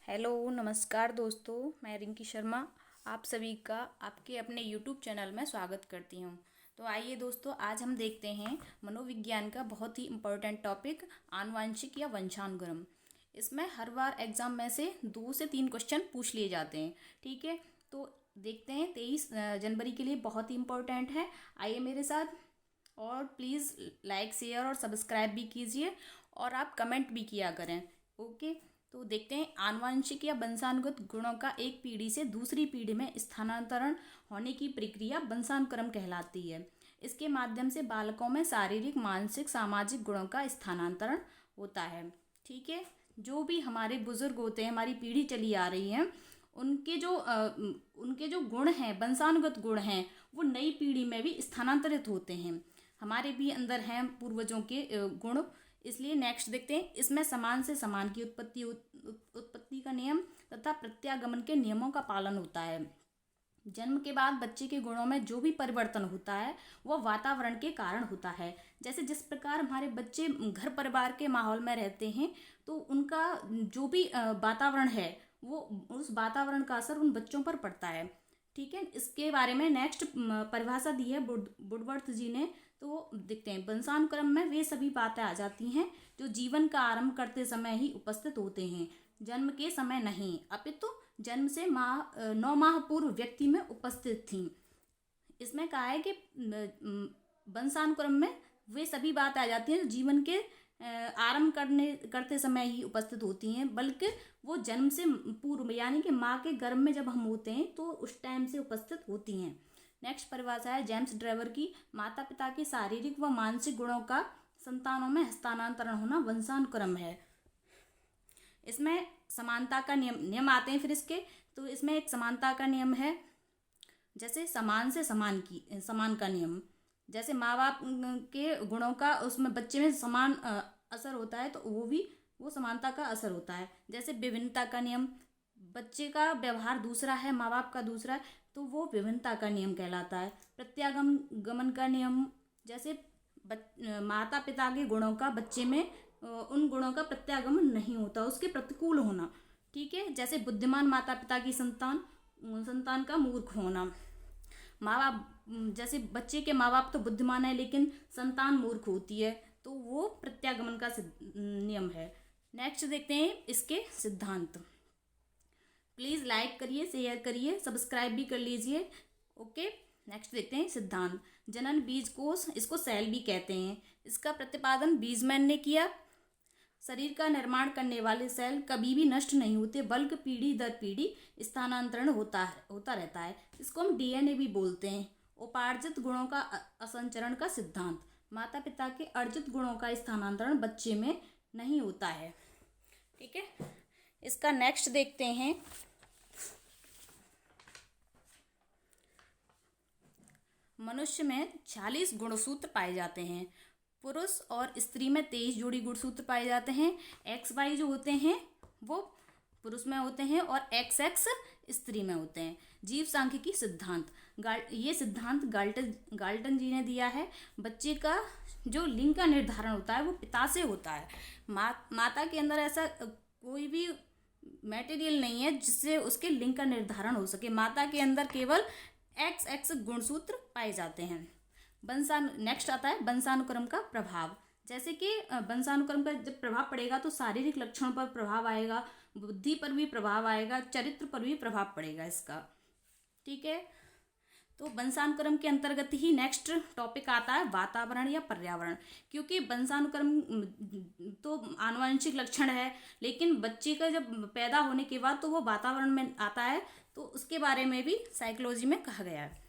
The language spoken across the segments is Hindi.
हेलो नमस्कार दोस्तों, मैं रिंकी शर्मा आप सभी का आपके अपने यूट्यूब चैनल में स्वागत करती हूँ। तो आइए दोस्तों, आज हम देखते हैं मनोविज्ञान का बहुत ही इम्पोर्टेंट टॉपिक आनुवंशिक या वंशानुक्रम। इसमें हर बार एग्जाम में से 2 से 3 क्वेश्चन पूछ लिए जाते हैं। ठीक है, तो देखते हैं। 23 जनवरी के लिए बहुत ही इम्पोर्टेंट है। आइए मेरे साथ, और प्लीज़ लाइक शेयर और सब्सक्राइब भी कीजिए और आप कमेंट भी किया करें। ओके, तो देखते हैं। आनुवंशिक या वंशानुगत गुणों का एक पीढ़ी से दूसरी पीढ़ी में स्थानांतरण होने की प्रक्रिया वंशानुक्रम कहलाती है। इसके माध्यम से बालकों में शारीरिक, मानसिक, सामाजिक गुणों का स्थानांतरण होता है। ठीक है, जो भी हमारे बुजुर्ग होते हैं, हमारी पीढ़ी चली आ रही है, उनके जो गुण हैं, वंशानुगत गुण हैं, वो नई पीढ़ी में भी स्थानांतरित होते हैं। हमारे भी अंदर हैं पूर्वजों के गुण। इसलिए नेक्स्ट देखते हैं। इसमें समान से समान की उत्पत्ति का नियम तथा प्रत्यागमन के नियमों का पालन होता है। जन्म के बाद बच्चे के गुणों में जो भी परिवर्तन होता है वह वातावरण के कारण होता है। जैसे जिस प्रकार हमारे बच्चे घर परिवार के माहौल में रहते हैं, तो उनका जो भी वातावरण है, वो उस वातावरण का असर उन बच्चों पर पड़ता है। ठीक है, इसके बारे में नेक्स्ट परिभाषा दी है वुडवर्थ जी ने। तो देखते हैं, वंशानुक्रम में वे सभी बातें आ जाती हैं जो जीवन का आरंभ करते समय ही उपस्थित होते हैं, जन्म के समय नहीं, अपितु जन्म से 9 माह पूर्व व्यक्ति में उपस्थित थी। इसमें कहा है कि वंशानुक्रम में वे सभी बातें आ जाती हैं जो जीवन के आरंभ करते समय ही उपस्थित होती हैं, बल्कि वो जन्म से पूर्व यानी कि माँ के गर्भ में जब हम होते हैं तो उस टाइम से उपस्थित होती हैं। नेक्स्ट परिभाषा है जेम्स ड्रेवर की। माता पिता के शारीरिक व मानसिक गुणों का संतानों में हस्तांतरण होना वंशानुक्रम है। इसमें समानता का नियम आते हैं। फिर इसके तो इसमें एक समानता का नियम है, जैसे समान से समान का नियम। जैसे माँ बाप के गुणों का उसमें बच्चे में समान असर होता है, तो वो समानता का असर होता है। जैसे विभिन्नता का नियम, बच्चे का व्यवहार दूसरा है, माँ बाप का दूसरा है, तो वो विभिन्नता का नियम कहलाता है। प्रत्यागमन का नियम, जैसे माता पिता के गुणों का बच्चे में उन गुणों का प्रत्यागमन नहीं होता, उसके प्रतिकूल होना। ठीक है, जैसे बुद्धिमान माता पिता की संतान का मूर्ख होना। माँ बाप, जैसे बच्चे के माँ बाप तो बुद्धिमान है लेकिन संतान मूर्ख होती है, तो वो प्रत्यागमन का नियम है। नेक्स्ट देखते हैं इसके सिद्धांत। प्लीज़ लाइक करिए, शेयर करिए, सब्सक्राइब भी कर लीजिए। ओके, नेक्स्ट देखते हैं सिद्धांत। जनन बीज कोष, इसको सेल भी कहते हैं, इसका प्रतिपादन बीजमैन ने किया। शरीर का निर्माण करने वाले सेल कभी भी नष्ट नहीं होते, बल्कि पीढ़ी दर पीढ़ी स्थानांतरण होता रहता है। इसको हम डीएनए भी बोलते हैं। उपार्जित गुणों का असंचरण का सिद्धांत। माता पिता के अर्जित गुणों का स्थानांतरण बच्चे में नहीं होता है। ठीक है, इसका नेक्स्ट देखते हैं। मनुष्य में 46 गुणसूत्र पाए जाते हैं। पुरुष और स्त्री में 23 जोड़ी गुणसूत्र पाए जाते हैं। XY जो होते हैं वो पुरुष में होते हैं और XX स्त्री में होते हैं। जीव सांख्यिकी सिद्धांत, ये सिद्धांत गाल्टन जी ने दिया है। बच्चे का जो लिंग का निर्धारण होता है वो पिता से होता है। माता के अंदर ऐसा कोई भी मटेरियल नहीं है जिससे उसके लिंग का निर्धारण हो सके। माता के अंदर केवल XX गुणसूत्र पाए जाते हैं। नेक्स्ट आता है वंशानुक्रम का प्रभाव। जैसे कि वंशानुक्रम का जब प्रभाव पड़ेगा तो शारीरिक लक्षणों पर प्रभाव आएगा, बुद्धि पर भी प्रभाव आएगा, चरित्र पर भी प्रभाव पड़ेगा इसका। ठीक है, तो वंशानुक्रम के अंतर्गत ही नेक्स्ट टॉपिक आता है वातावरण या पर्यावरण। क्योंकि वंशानुक्रम तो आनुवंशिक लक्षण है, लेकिन बच्चे का जब पैदा होने के बाद तो वो वातावरण में आता है, तो उसके बारे में भी साइकोलॉजी में कहा गया है।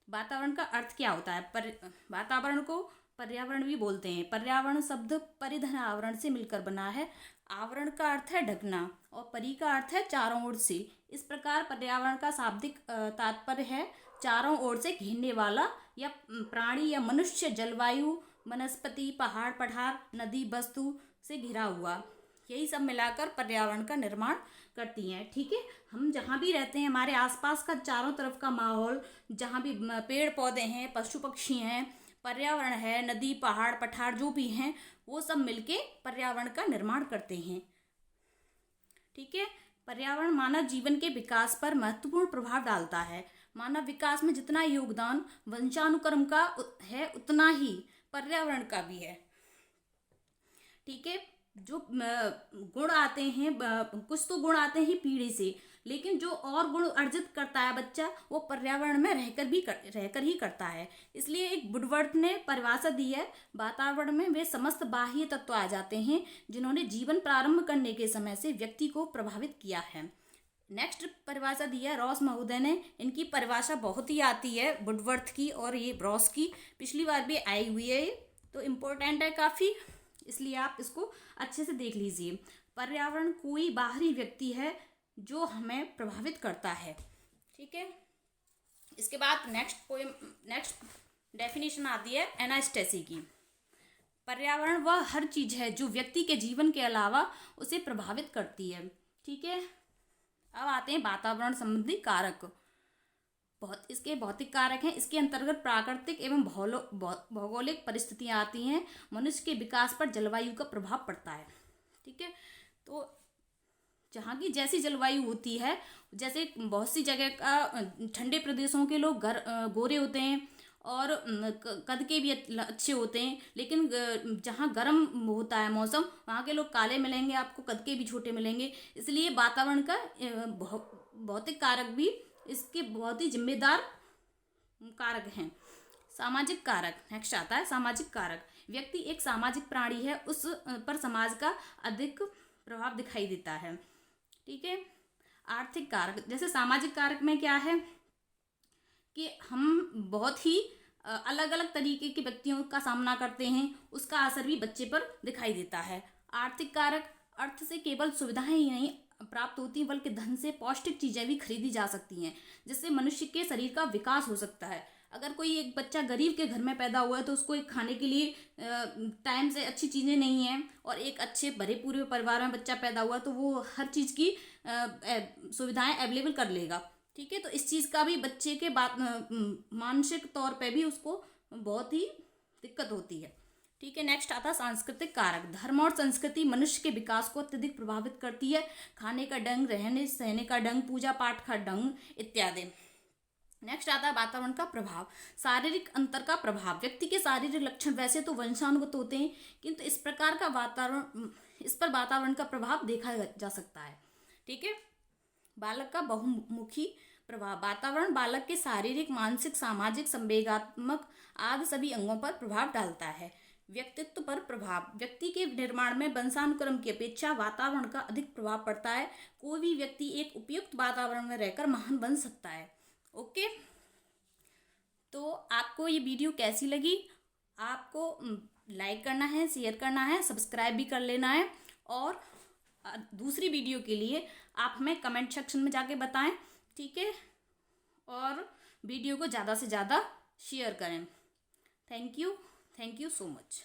वातावरण का अर्थ क्या होता है? वातावरण को पर्यावरण भी बोलते हैं। पर्यावरण शब्द परिधन आवरण से मिलकर बना है। आवरण का अर्थ है ढकना और परि का अर्थ है चारों ओर से। इस प्रकार पर्यावरण का शाब्दिक तात्पर्य है चारों ओर से घेरने वाला, या प्राणी या मनुष्य, जलवायु, वनस्पति, पहाड़ पठार, नदी, वस्तु से घिरा हुआ, यही सब मिलाकर पर्यावरण का निर्माण करती हैं। ठीक है, हम जहाँ भी रहते हैं, हमारे आसपास का चारों तरफ का माहौल, जहाँ भी पेड़ पौधे हैं, पशु पक्षी हैं, पर्यावरण है, नदी, पहाड़ पठार जो भी हैं, वो सब मिलके पर्यावरण का निर्माण करते हैं। ठीक है, पर्यावरण मानव जीवन के विकास पर महत्वपूर्ण प्रभाव डालता है। मानव विकास में जितना योगदान वंशानुक्रम का है उतना ही पर्यावरण का भी है। ठीक है, जो गुण आते हैं, कुछ तो गुण आते हैं पीढ़ी से, लेकिन जो और गुण अर्जित करता है बच्चा वो पर्यावरण में रहकर ही करता है। इसलिए एक वुडवर्थ ने परिभाषा दी है, वातावरण में वे समस्त बाह्य तत्व आ जाते हैं जिन्होंने जीवन प्रारंभ करने के समय से व्यक्ति को प्रभावित किया है। नेक्स्ट परिभाषा दी है रॉस महोदय ने। इनकी परिभाषा बहुत ही आती है वुडवर्थ की और ये रॉस की, पिछली बार भी आई हुई है, तो इम्पोर्टेंट है काफ़ी, इसलिए आप इसको अच्छे से देख लीजिए। पर्यावरण कोई बाहरी व्यक्ति है जो हमें प्रभावित करता है। ठीक है, इसके बाद नेक्स्ट डेफिनेशन आती है एनास्टेसी की। पर्यावरण वह हर चीज है जो व्यक्ति के जीवन के अलावा उसे प्रभावित करती है। ठीक है, अब आते हैं वातावरण संबंधी कारक। इसके भौतिक कारक हैं। इसके अंतर्गत प्राकृतिक एवं भौगोलिक परिस्थितियां आती हैं। मनुष्य के विकास पर जलवायु का प्रभाव पड़ता है। ठीक है, तो जहाँ की जैसी जलवायु होती है, जैसे बहुत सी जगह का ठंडे प्रदेशों के लोग गोरे होते हैं और कद के भी अच्छे होते हैं, लेकिन जहाँ गर्म होता है मौसम वहाँ के लोग काले मिलेंगे, आपको कद के भी छोटे मिलेंगे। इसलिए वातावरण का भौतिक कारक भी इसके बहुत ही जिम्मेदार कारक हैं। सामाजिक कारक नेक्स्ट आता है। सामाजिक कारक, व्यक्ति एक सामाजिक प्राणी है, उस पर समाज का अधिक प्रभाव दिखाई देता है। ठीक है, आर्थिक कारक, जैसे सामाजिक कारक में क्या है कि हम बहुत ही अलग अलग तरीके के व्यक्तियों का सामना करते हैं, उसका असर भी बच्चे पर दिखाई देता है। आर्थिक कारक, अर्थ से केवल सुविधाएं ही नहीं प्राप्त होती बल्कि धन से पौष्टिक चीजें भी खरीदी जा सकती हैं, जिससे मनुष्य के शरीर का विकास हो सकता है। अगर कोई एक बच्चा गरीब के घर में पैदा हुआ है तो उसको एक खाने के लिए टाइम से अच्छी चीज़ें नहीं हैं, और एक अच्छे भरे पूरे परिवार में बच्चा पैदा हुआ तो वो हर चीज़ की सुविधाएं अवेलेबल कर लेगा। ठीक है, तो इस चीज़ का भी बच्चे के मानसिक तौर पे भी उसको बहुत ही दिक्कत होती है। ठीक है, नेक्स्ट आता है सांस्कृतिक कारक। धर्म और संस्कृति मनुष्य के विकास को अत्यधिक प्रभावित करती है। खाने का ढंग, रहने सहने का ढंग, पूजा पाठ का ढंग इत्यादि। नेक्स्ट आता है वातावरण का प्रभाव। शारीरिक अंतर का प्रभाव, व्यक्ति के शारीरिक लक्षण वैसे तो वंशानुगत होते हैं, किंतु इस पर वातावरण का प्रभाव देखा जा सकता है। ठीक है, बालक का बहुमुखी प्रभाव, वातावरण बालक के शारीरिक, मानसिक, सामाजिक, संवेगात्मक आदि सभी अंगों पर प्रभाव डालता है। व्यक्तित्व पर प्रभाव, व्यक्ति के निर्माण में वंशानुक्रम की अपेक्षा वातावरण का अधिक प्रभाव पड़ता है। कोई भी व्यक्ति एक उपयुक्त वातावरण में रहकर महान बन सकता है। ओके, तो आपको ये वीडियो कैसी लगी? आपको लाइक करना है, शेयर करना है, सब्सक्राइब भी कर लेना है, और दूसरी वीडियो के लिए आप हमें कमेंट सेक्शन में जाके बताएं। ठीक है, और वीडियो को ज़्यादा से ज़्यादा शेयर करें। Thank you so much.